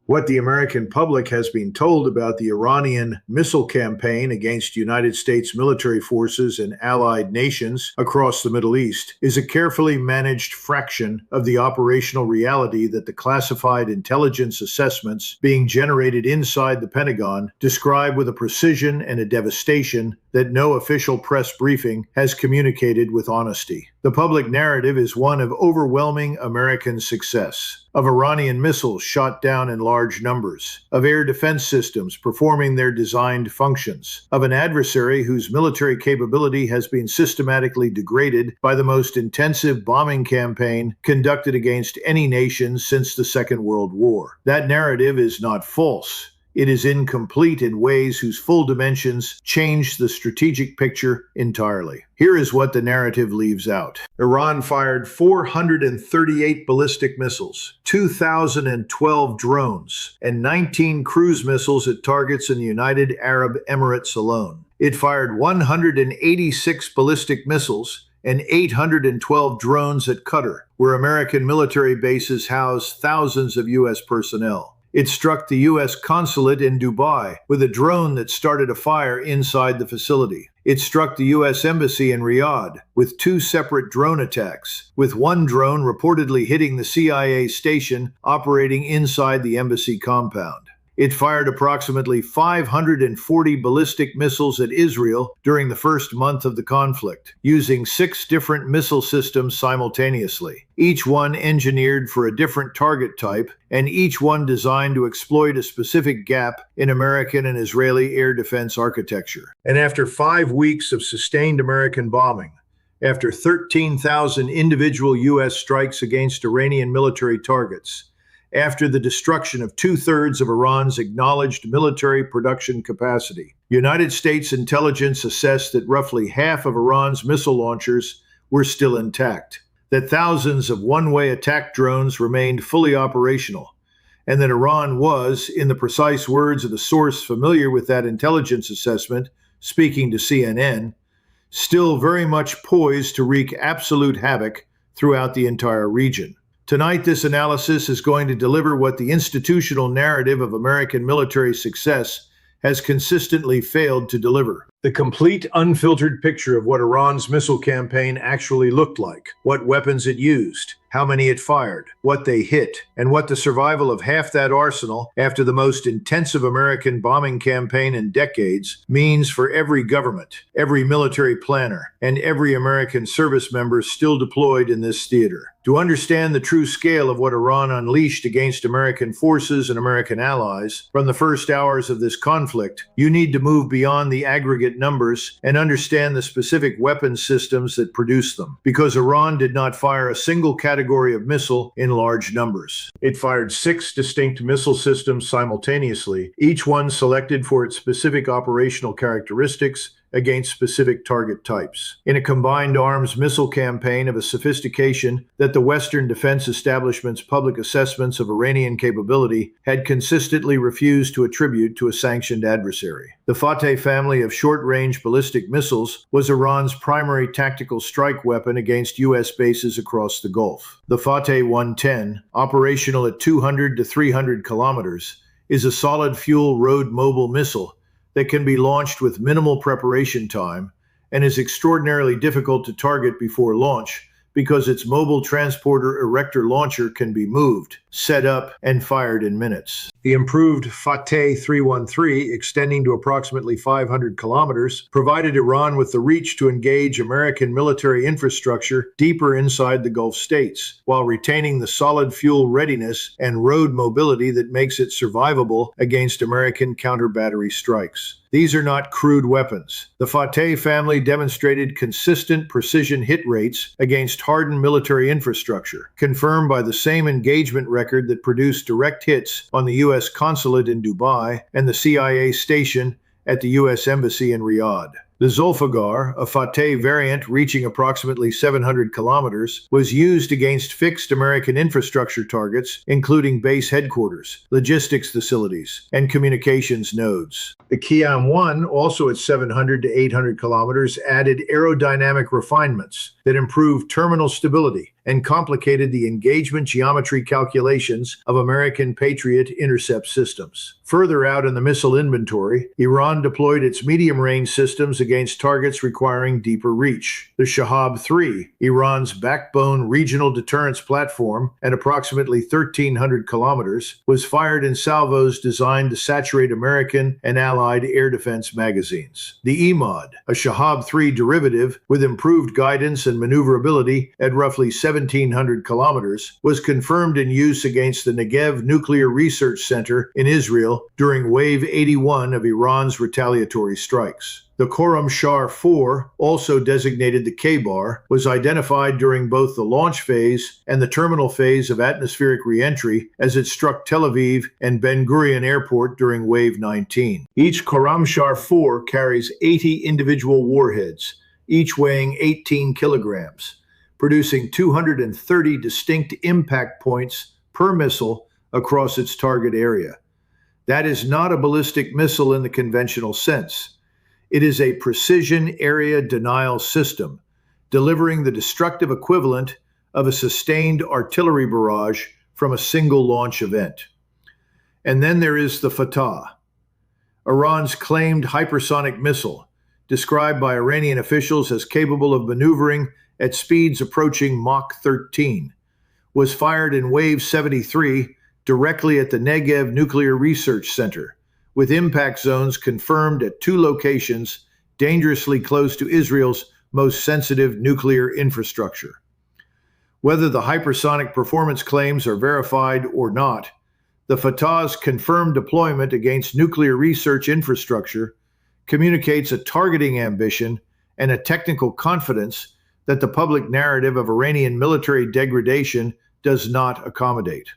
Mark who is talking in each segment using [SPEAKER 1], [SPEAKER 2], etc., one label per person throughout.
[SPEAKER 1] What the American public has been told about the Iranian missile campaign against United States military forces and allied nations across the Middle East is a carefully managed fraction of the operational reality that the classified intelligence assessments being generated inside the Pentagon describe with a precision and a devastation that no official press briefing has communicated with honesty. The public narrative is one of overwhelming American success, of Iranian missiles shot down in large numbers, of air defense systems performing their designed functions, of an adversary whose military capability has been systematically degraded by the most intensive bombing campaign conducted against any nation since the Second World War. That narrative is not false. It is incomplete in ways whose full dimensions change the strategic picture entirely. Here is what the narrative leaves out. Iran fired 438 ballistic missiles, 2,012 drones, and 19 cruise missiles at targets in the United Arab Emirates alone. It fired 186 ballistic missiles and 812 drones at Qatar, where American military bases house thousands of U.S. personnel. It struck the U.S. consulate in Dubai with a drone that started a fire inside the facility. It struck the U.S. Embassy in Riyadh with 2 separate drone attacks, with one drone reportedly hitting the CIA station operating inside the embassy compound. It fired approximately 540 ballistic missiles at Israel during the first month of the conflict, using 6 different missile systems simultaneously, each one engineered for a different target type, and each one designed to exploit a specific gap in American and Israeli air defense architecture. And after 5 weeks of sustained American bombing, after 13,000 individual U.S. strikes against Iranian military targets, after the destruction of 2/3 of Iran's acknowledged military production capacity, United States intelligence assessed that roughly half of Iran's missile launchers were still intact, that thousands of one-way attack drones remained fully operational, and that Iran was, in the precise words of a source familiar with that intelligence assessment, speaking to CNN, still very much poised to wreak absolute havoc throughout the entire region. Tonight, this analysis is going to deliver what the institutional narrative of American military success has consistently failed to deliver. The complete, unfiltered picture of what Iran's missile campaign actually looked like, what weapons it used, how many it fired, what they hit, and what the survival of half that arsenal after the most intensive American bombing campaign in decades means for every government, every military planner, and every American service member still deployed in this theater. To understand the true scale of what Iran unleashed against American forces and American allies from the first hours of this conflict, you need to move beyond the aggregate numbers and understand the specific weapon systems that produce them. Because Iran did not fire a single category of missile in large numbers. It fired 6 distinct missile systems simultaneously, each one selected for its specific operational characteristics against specific target types. In a combined arms missile campaign of a sophistication that the Western defense establishment's public assessments of Iranian capability had consistently refused to attribute to a sanctioned adversary. The Fateh family of short-range ballistic missiles was Iran's primary tactical strike weapon against U.S. bases across the Gulf. The Fateh 110, operational at 200 to 300 kilometers, is a solid-fuel road-mobile missile that can be launched with minimal preparation time and is extraordinarily difficult to target before launch because its mobile transporter erector launcher can be moved, set up, and fired in minutes. The improved Fateh 313, extending to approximately 500 kilometers, provided Iran with the reach to engage American military infrastructure deeper inside the Gulf states, while retaining the solid fuel readiness and road mobility that makes it survivable against American counter-battery strikes. These are not crude weapons. The Fateh family demonstrated consistent precision hit rates against hardened military infrastructure, confirmed by the same engagement record that produced direct hits on the U.S. consulate in Dubai and the CIA station at the U.S. Embassy in Riyadh. The Zulfiqar, a Fateh variant reaching approximately 700 kilometers, was used against fixed American infrastructure targets, including base headquarters, logistics facilities, and communications nodes. The Qiyam-1, also at 700 to 800 kilometers, added aerodynamic refinements that improved terminal stability and complicated the engagement geometry calculations of American Patriot intercept systems. Further out in the missile inventory, Iran deployed its medium-range systems against targets requiring deeper reach. The Shahab-3, Iran's backbone regional deterrence platform at approximately 1,300 kilometers, was fired in salvos designed to saturate American and Allied air defense magazines. The Imad, a Shahab-3 derivative with improved guidance and maneuverability at roughly 1,700 kilometers, was confirmed in use against the Negev Nuclear Research Center in Israel during Wave 81 of Iran's retaliatory strikes. The Khorramshahr-4, also designated the K-bar, was identified during both the launch phase and the terminal phase of atmospheric reentry as it struck Tel Aviv and Ben Gurion Airport during Wave 19. Each Khorramshahr-4 carries 80 individual warheads, each weighing 18 kilograms, producing 230 distinct impact points per missile across its target area. That is not a ballistic missile in the conventional sense. It is a precision area denial system, delivering the destructive equivalent of a sustained artillery barrage from a single launch event. And then there is the Fatah, Iran's claimed hypersonic missile, described by Iranian officials as capable of maneuvering at speeds approaching Mach 13, was fired in Wave 73 directly at the Negev Nuclear Research Center, with impact zones confirmed at 2 locations dangerously close to Israel's most sensitive nuclear infrastructure. Whether the hypersonic performance claims are verified or not, the Fatah's confirmed deployment against nuclear research infrastructure communicates a targeting ambition and a technical confidence that the public narrative of Iranian military degradation does not accommodate.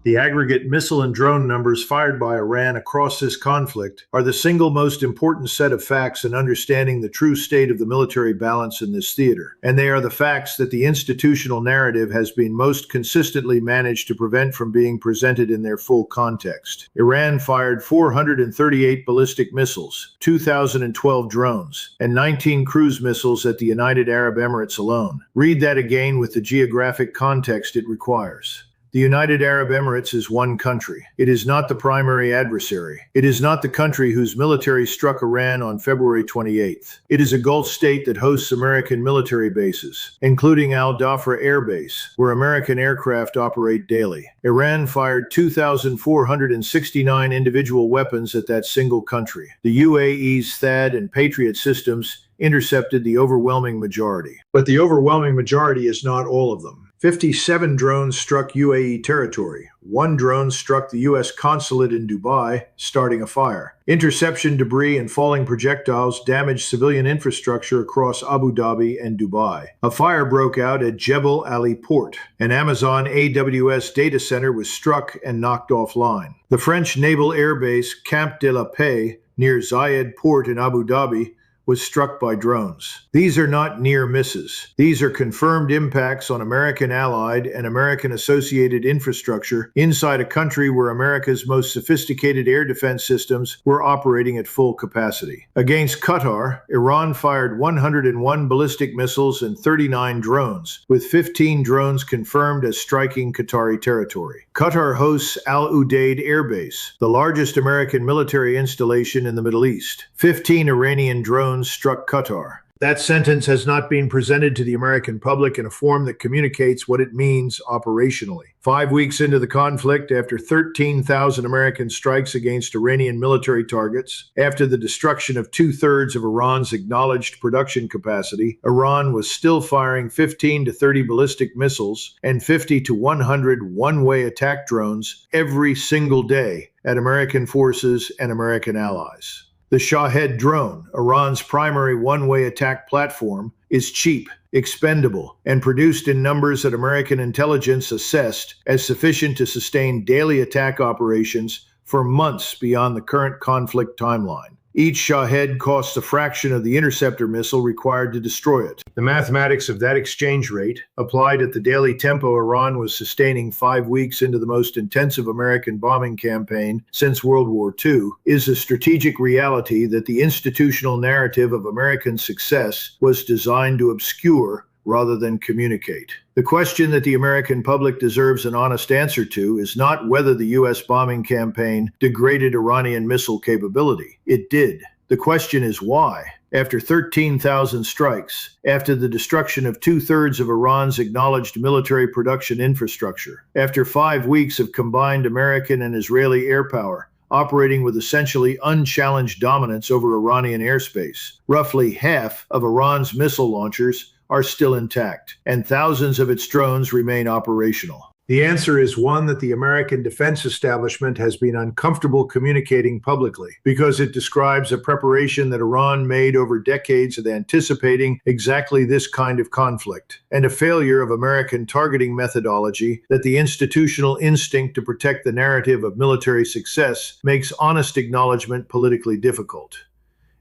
[SPEAKER 1] The aggregate missile and drone numbers fired by Iran across this conflict are the single most important set of facts in understanding the true state of the military balance in this theater, and they are the facts that the institutional narrative has been most consistently managed to prevent from being presented in their full context. Iran fired 438 ballistic missiles, 2,012 drones, and 19 cruise missiles at the United Arab Emirates alone. Read that again with the geographic context it requires. The United Arab Emirates is one country. It is not the primary adversary. It is not the country whose military struck Iran on February 28th. It is a Gulf state that hosts American military bases, including Al Dhafra Air Base, where American aircraft operate daily. Iran fired 2,469 individual weapons at that single country. The UAE's THAAD and Patriot systems intercepted the overwhelming majority. But the overwhelming majority is not all of them. 57 drones struck UAE territory. 1 drone struck the U.S. consulate in Dubai, starting a fire. Interception debris and falling projectiles damaged civilian infrastructure across Abu Dhabi and Dubai. A fire broke out at Jebel Ali Port. An Amazon AWS data center was struck and knocked offline. The French naval air base Camp de la Paix near Zayed Port in Abu Dhabi was struck by drones. These are not near misses. These are confirmed impacts on American allied and American associated infrastructure inside a country where America's most sophisticated air defense systems were operating at full capacity. Against Qatar, Iran fired 101 ballistic missiles and 39 drones, with 15 drones confirmed as striking Qatari territory. Qatar hosts Al Udeid Air Base, the largest American military installation in the Middle East. 15 Iranian drones struck Qatar. That sentence has not been presented to the American public in a form that communicates what it means operationally. 5 weeks into the conflict, after 13,000 American strikes against Iranian military targets, after the destruction of 2/3 of Iran's acknowledged production capacity, Iran was still firing 15 to 30 ballistic missiles and 50 to 100 one-way attack drones every single day at American forces and American allies. The Shahed drone, Iran's primary one-way attack platform, is cheap, expendable, and produced in numbers that American intelligence assessed as sufficient to sustain daily attack operations for months beyond the current conflict timeline. Each Shahed costs a fraction of the interceptor missile required to destroy it. The mathematics of that exchange rate, applied at the daily tempo Iran was sustaining 5 weeks into the most intensive American bombing campaign since World War II, is a strategic reality that the institutional narrative of American success was designed to obscure rather than communicate. The question that the American public deserves an honest answer to is not whether the U.S. bombing campaign degraded Iranian missile capability. It did. The question is why. After 13,000 strikes, after the destruction of two-thirds of Iran's acknowledged military production infrastructure, after 5 weeks of combined American and Israeli air power, operating with essentially unchallenged dominance over Iranian airspace, roughly half of Iran's missile launchers are still intact, and thousands of its drones remain operational. The answer is one that the American defense establishment has been uncomfortable communicating publicly, because it describes a preparation that Iran made over decades of anticipating exactly this kind of conflict, and a failure of American targeting methodology that the institutional instinct to protect the narrative of military success makes honest acknowledgement politically difficult.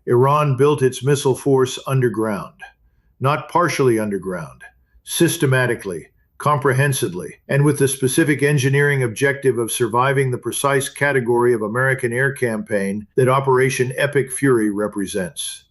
[SPEAKER 1] Iran built its missile force underground, not partially underground, systematically, comprehensively, and with the specific engineering objective of surviving the precise category of American air campaign that Operation Epic Fury represents.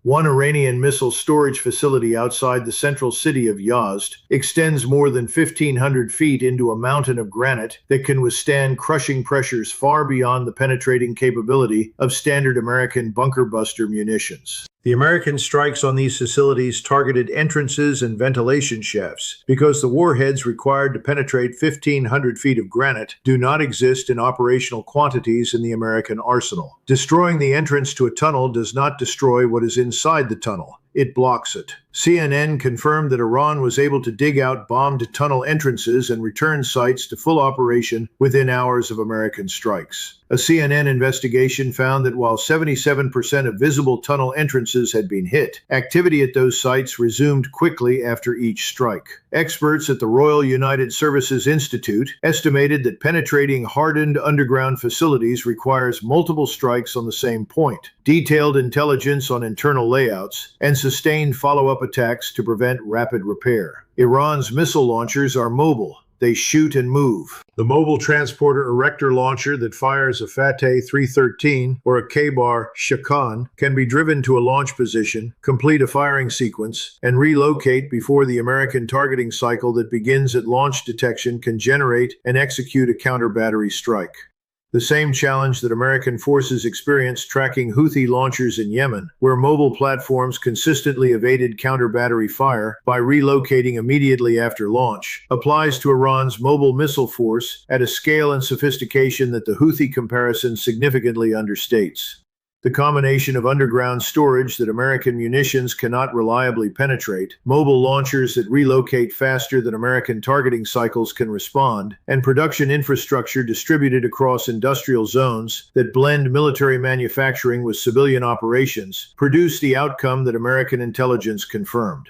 [SPEAKER 1] One Iranian missile storage facility outside the central city of Yazd extends more than 1,500 feet into a mountain of granite that can withstand crushing pressures far beyond the penetrating capability of standard American bunker buster munitions. The American strikes on these facilities targeted entrances and ventilation shafts because the warheads required to penetrate 1,500 feet of granite do not exist in operational quantities in the American arsenal. Destroying the entrance to a tunnel does not destroy what is inside the tunnel. It blocks it. CNN confirmed that Iran was able to dig out bombed tunnel entrances and return sites to full operation within hours of American strikes. A CNN investigation found that while 77% of visible tunnel entrances had been hit, activity at those sites resumed quickly after each strike. Experts at the Royal United Services Institute estimated that penetrating hardened underground facilities requires multiple strikes on the same point, detailed intelligence on internal layouts, and sustained follow-up attacks to prevent rapid repair. Iran's missile launchers are mobile. They shoot and move. The mobile transporter erector launcher that fires a Fateh 313 or a K-bar Shakan can be driven to a launch position, complete a firing sequence, and relocate before the American targeting cycle that begins at launch detection can generate and execute a counter-battery strike. The same challenge that American forces experienced tracking Houthi launchers in Yemen, where mobile platforms consistently evaded counter-battery fire by relocating immediately after launch, applies to Iran's mobile missile force at a scale and sophistication that the Houthi comparison significantly understates. The combination of underground storage that American munitions cannot reliably penetrate, mobile launchers that relocate faster than American targeting cycles can respond, and production infrastructure distributed across industrial zones that blend military manufacturing with civilian operations produce the outcome that American intelligence confirmed.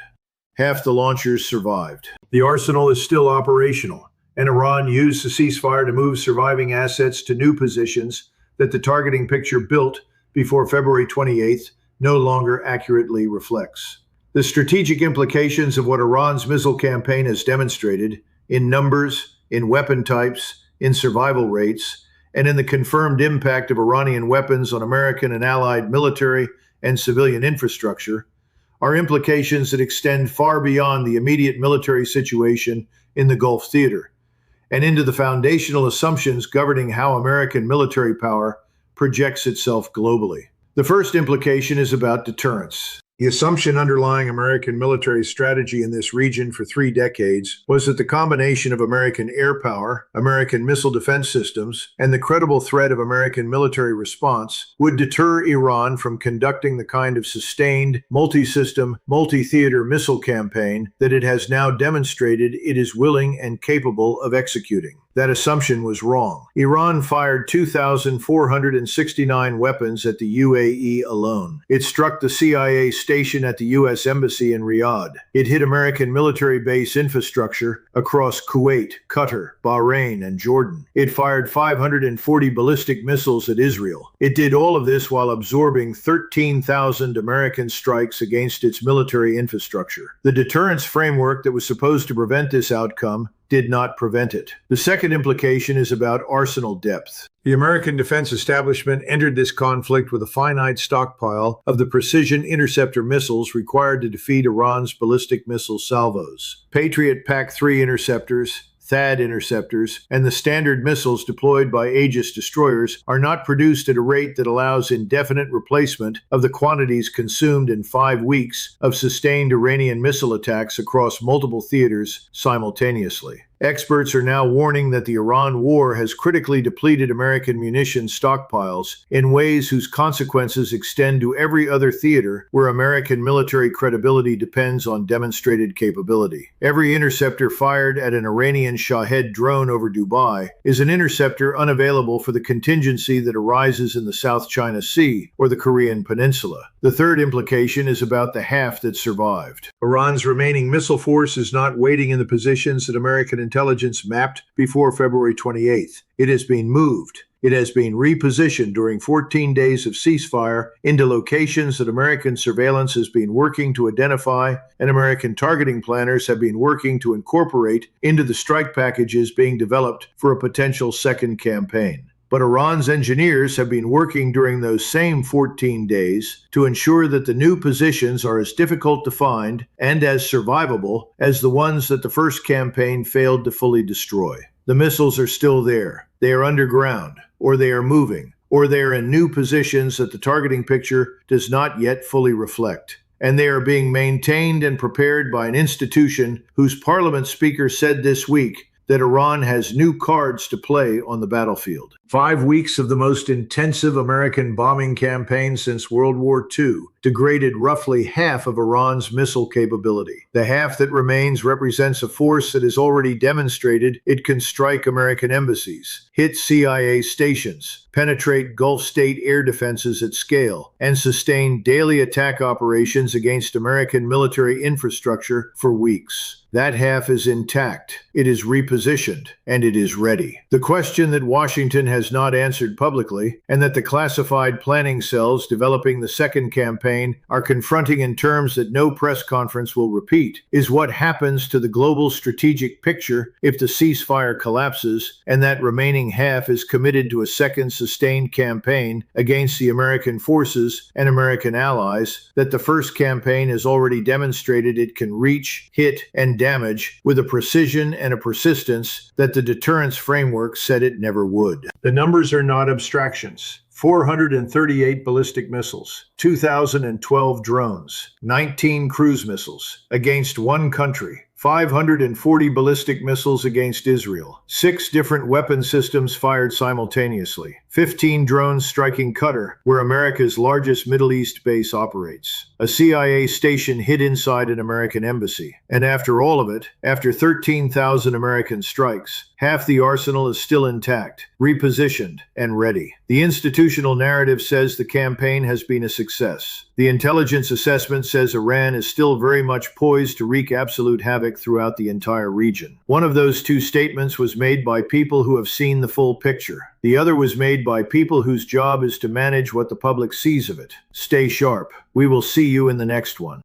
[SPEAKER 1] Half the launchers survived. The arsenal is still operational, and Iran used the ceasefire to move surviving assets to new positions that the targeting picture built before February 28th no longer accurately reflects. The strategic implications of what Iran's missile campaign has demonstrated in numbers, in weapon types, in survival rates, and in the confirmed impact of Iranian weapons on American and allied military and civilian infrastructure are implications that extend far beyond the immediate military situation in the Gulf theater and into the foundational assumptions governing how American military power projects itself globally. The first implication is about deterrence. The assumption underlying American military strategy in this region for 3 decades was that the combination of American air power, American missile defense systems, and the credible threat of American military response would deter Iran from conducting the kind of sustained, multi-system, multi-theater missile campaign that it has now demonstrated it is willing and capable of executing. That assumption was wrong. Iran fired 2,469 weapons at the UAE alone. It struck the CIA station at the U.S. Embassy in Riyadh. It hit American military base infrastructure across Kuwait, Qatar, Bahrain, and Jordan. It fired 540 ballistic missiles at Israel. It did all of this while absorbing 13,000 American strikes against its military infrastructure. The deterrence framework that was supposed to prevent this outcome did not prevent it. The second implication is about arsenal depth. The American defense establishment entered this conflict with a finite stockpile of the precision interceptor missiles required to defeat Iran's ballistic missile salvos. Patriot PAC-3 interceptors, THAAD interceptors, and the Standard missiles deployed by Aegis destroyers are not produced at a rate that allows indefinite replacement of the quantities consumed in 5 weeks of sustained Iranian missile attacks across multiple theaters simultaneously. Experts are now warning that the Iran war has critically depleted American munitions stockpiles in ways whose consequences extend to every other theater where American military credibility depends on demonstrated capability. Every interceptor fired at an Iranian Shahed drone over Dubai is an interceptor unavailable for the contingency that arises in the South China Sea or the Korean Peninsula. The third implication is about the half that survived. Iran's remaining missile force is not waiting in the positions that American intelligence mapped before February 28th. It has been moved. It has been repositioned during 14 days of ceasefire into locations that American surveillance has been working to identify and American targeting planners have been working to incorporate into the strike packages being developed for a potential second campaign. But Iran's engineers have been working during those same 14 days to ensure that the new positions are as difficult to find and as survivable as the ones that the first campaign failed to fully destroy. The missiles are still there. They are underground, or they are moving, or they are in new positions that the targeting picture does not yet fully reflect. And they are being maintained and prepared by an institution whose parliament speaker said this week that Iran has new cards to play on the battlefield. 5 weeks of the most intensive American bombing campaign since World War II degraded roughly half of Iran's missile capability. The half that remains represents a force that has already demonstrated it can strike American embassies, hit CIA stations, penetrate Gulf state air defenses at scale, and sustain daily attack operations against American military infrastructure for weeks. That half is intact, it is repositioned, and it is ready. The question that Washington has not answered publicly, and that the classified planning cells developing the second campaign are confronting in terms that no press conference will repeat, is what happens to the global strategic picture if the ceasefire collapses and that remaining half is committed to a second sustained campaign against the American forces and American allies that the first campaign has already demonstrated it can reach, hit, and damage with a precision and a persistence that the deterrence framework said it never would. The numbers are not abstractions. 438 ballistic missiles, 2,012 drones, 19 cruise missiles against one country, 540 ballistic missiles against Israel, 6 different weapon systems fired simultaneously, 15 drones striking Qatar, where America's largest Middle East base operates, a CIA station hid inside an American embassy. And after all of it, after 13,000 American strikes, half the arsenal is still intact, repositioned, and ready. The institutional narrative says the campaign has been a success. The intelligence assessment says Iran is still very much poised to wreak absolute havoc throughout the entire region. One of those two statements was made by people who have seen the full picture. The other was made by people whose job is to manage what the public sees of it. Stay sharp. We will see you in the next one.